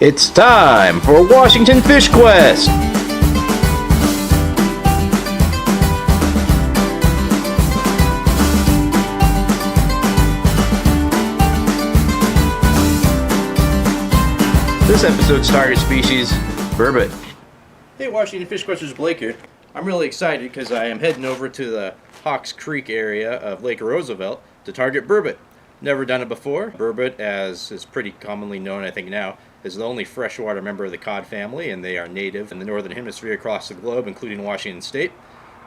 It's time for Washington Fish Quest! This episode's target species, Burbot. Hey Washington Fish Questers, Blake here. I'm really excited because I am heading over to the Hawks Creek area of Lake Roosevelt to target Burbot. Never done it before. Burbot, as is pretty commonly known I think now, is the only freshwater member of the cod family, and they are native in the northern hemisphere across the globe, including Washington State.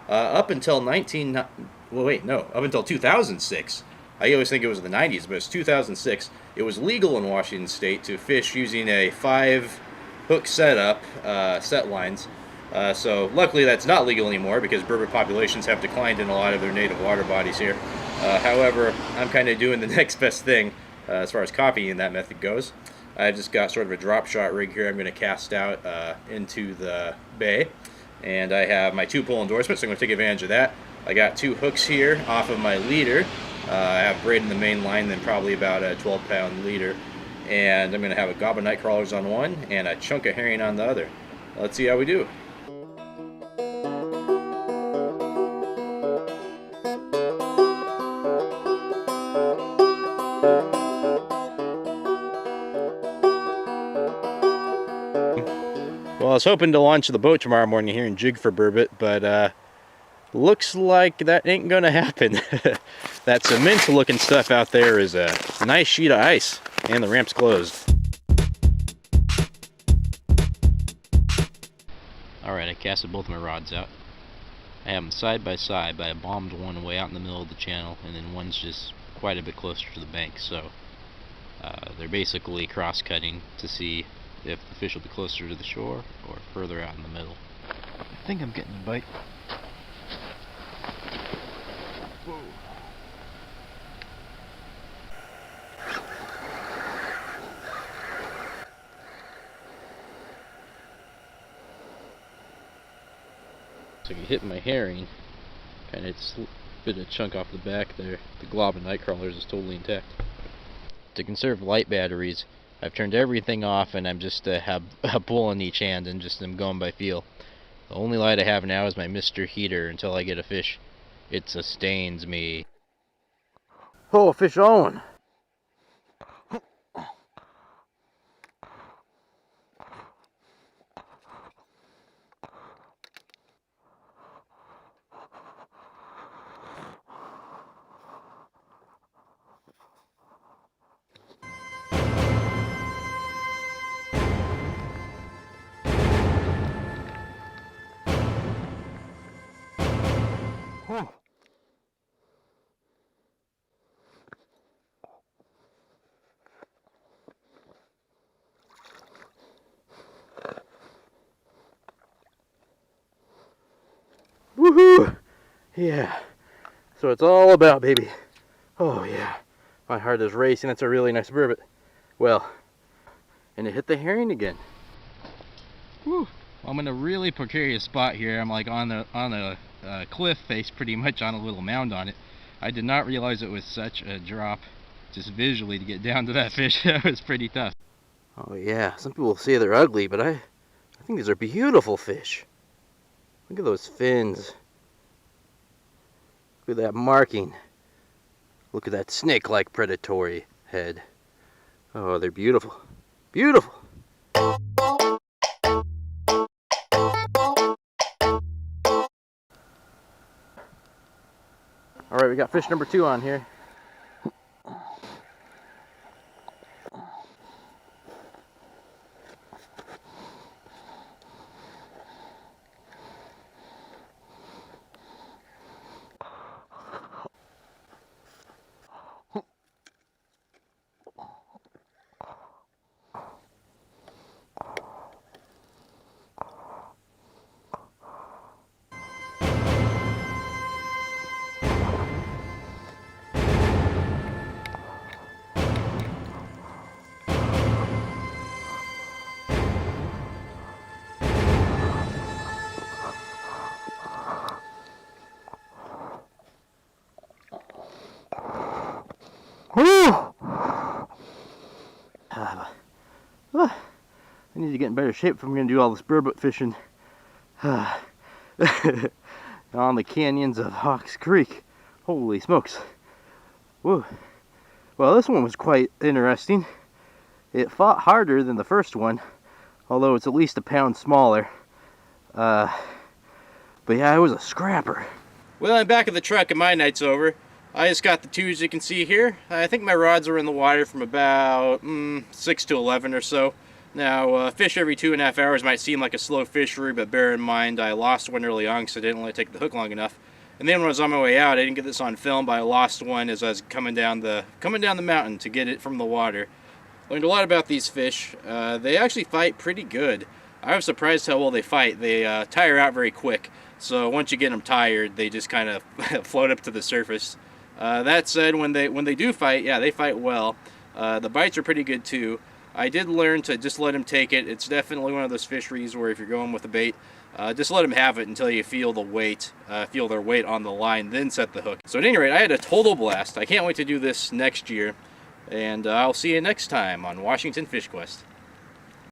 Up until 2006. I always think it was the 90s, but it's 2006. It was legal in Washington State to fish using a 5-hook setup, set lines. So luckily that's not legal anymore because burbot populations have declined in a lot of their native water bodies here. However, I'm kind of doing the next best thing as far as copying that method goes. I just got sort of a drop shot rig here I'm going to cast out into the bay. And I have my 2-pole endorsement, so I'm going to take advantage of that. I got 2 hooks here off of my leader. I have braid in the main line, then probably about a 12-pound leader. And I'm going to have a gobbin night crawlers on one and a chunk of herring on the other. Let's see how we do. Well, I was hoping to launch the boat tomorrow morning here and jig for burbot, but looks like that ain't gonna happen. That cement looking stuff out there is a nice sheet of ice, and the ramp's closed. Alright, I casted both my rods out. I have them side by side, but I bombed one way out in the middle of the channel, and then one's just quite a bit closer to the bank, so they're basically cross-cutting to see if the fish will be closer to the shore or further out in the middle. I think I'm getting a bite. Whoa. So you hit my herring, kind of bit a chunk off the back there. The glob and night crawlers is totally intact. To conserve light batteries, I've turned everything off, and I'm just have a pole in each hand and just am going by feel. The only light I have now is my Mr. Heater until I get a fish. It sustains me. Oh, a fish on! Oh. Woohoo! Yeah. So it's all about, baby. Oh yeah. My heart is racing. That's a really nice burbot. Well, and it hit the herring again. Whew. I'm in a really precarious spot here. I'm like on a cliff face, pretty much on a little mound on it. I did not realize it was such a drop, just visually, to get down to that fish. That was pretty tough. Oh yeah, some people say they're ugly, but I think these are beautiful fish. Look at those fins. Look at that marking. Look at that snake-like predatory head. Oh, they're beautiful. Beautiful! Alright, we got fish number 2 on here. I need to get in better shape if I'm going to do all this burbot fishing on the canyons of Hawks Creek. Holy smokes. Whoa. Well, this one was quite interesting. It fought harder than the first one, although it's at least a pound smaller. But yeah, it was a scrapper. Well, I'm back at the truck and my night's over. I just got the tubes you can see here. I think my rods are in the water from about 6 to 11 or so. Now, fish every 2.5 hours might seem like a slow fishery, but bear in mind I lost one early on because I didn't let it take the hook long enough. And then when I was on my way out, I didn't get this on film, but I lost one as I was coming down the mountain to get it from the water. Learned a lot about these fish. They actually fight pretty good. I was surprised how well they fight. They tire out very quick, so once you get them tired, they just kind of float up to the surface. That said, when they do fight, yeah, they fight well. The bites are pretty good too. I did learn to just let them take it. It's definitely one of those fisheries where if you're going with a bait, just let them have it until you feel the weight, feel their weight on the line, then set the hook. So at any rate, I had a total blast. I can't wait to do this next year, and I'll see you next time on Washington Fish Quest.